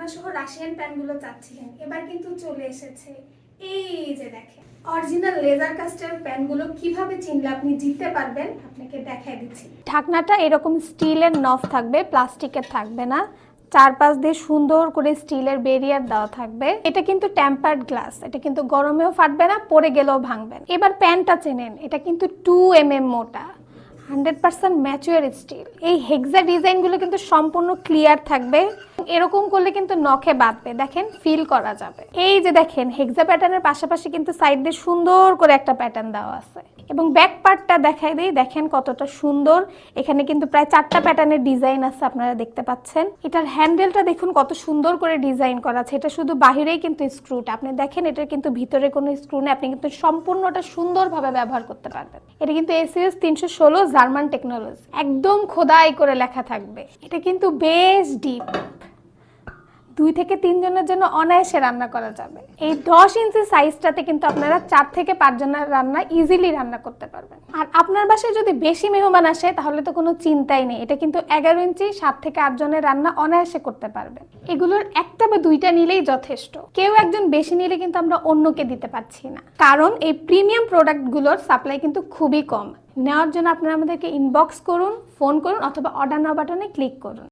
ঢাকনা সহ রাশিয়ান প্যানগুলো চাচ্ছিলেন, এবার কিন্তু চলে এসেছে। এই যে দেখেন অরিজিনাল লেজার কাস্টের প্যানগুলো কিভাবে চিনলে আপনি জিততে পারবেন আপনাকে দেখাই দিচ্ছি। ঢাকনাটা এরকম স্টিলের নব থাকবে, প্লাস্টিকের থাকবে না। চারপাশ দিয়ে সুন্দর করে স্টিলের ব্যারিয়ার দেওয়া থাকবে। এটা কিন্তু টেম্পারড গ্লাস, এটা কিন্তু গরমেও ফাটবে না, পড়ে গেলেও ভাঙবে না। এবার প্যানটা চেনেন, এটা কিন্তু 2 mm মোটা, 100% ম্যাচিওর স্টিল। এই হেক্সা ডিজাইনগুলো কিন্তু সম্পূর্ণ ক্লিয়ার থাকবে, এরকম করলে কিন্তু নখে বাঁধবে, দেখেন ফিল করা যাবে। এই যে দেখেন হেক্সা প্যাটার্নের পাশাপাশি কিন্তু সাইড দিয়ে সুন্দর করে একটা প্যাটার্ন দেওয়া আছে। এবং ব্যাক পার্টটা দেখাই দিই, দেখেন কতটা সুন্দর। এখানে কিন্তু প্রায় 4টা প্যাটার্নের ডিজাইন আছে, আপনারা দেখতে পাচ্ছেন। এটার হ্যান্ডেলটা দেখুন কত সুন্দর করে ডিজাইন করা আছে। এটা শুধু বাহিরেই কিন্তু স্ক্রুটা, আপনি দেখেন এটার কিন্তু ভিতরে কোনো স্ক্রু নেই, আপনি কিন্তু সম্পূর্ণটা সুন্দরভাবে ব্যবহার করতে পারবেন। এটা কিন্তু ACS 316 জার্মান টেকনোলজি, একদম খোদাই করে লেখা থাকবে। এটা কিন্তু বেশ ডিপ, 2 থেকে 3 জনের জন্য অনায়াসে রান্না করা যাবে। এই 10 ইঞ্চি সাইজটাতে কিন্তু আপনারা 4 থেকে 5 জনের রান্না ইজিলি রান্না করতে পারবেন। আর আপনার বাসায় যদি বেশি মেহমান আসে তাহলে তো কোনো চিন্তাই নেই, এটা কিন্তু 11 ইঞ্চি 7 থেকে 8 জনের রান্না অনায়াসে করতে পারবেন। এগুলোর একটা বা দুইটা নিলেই যথেষ্ট, কেউ একজন বেশি নিলে কিন্তু আমরা অন্যকে দিতে পারছি না, কারণ এই প্রিমিয়াম প্রোডাক্টগুলোর সাপ্লাই কিন্তু খুবই কম। নেওয়ার জন্য আপনারা আমাদেরকে ইনবক্স করুন, ফোন করুন অথবা অর্ডার নাও বাটনে ক্লিক করুন।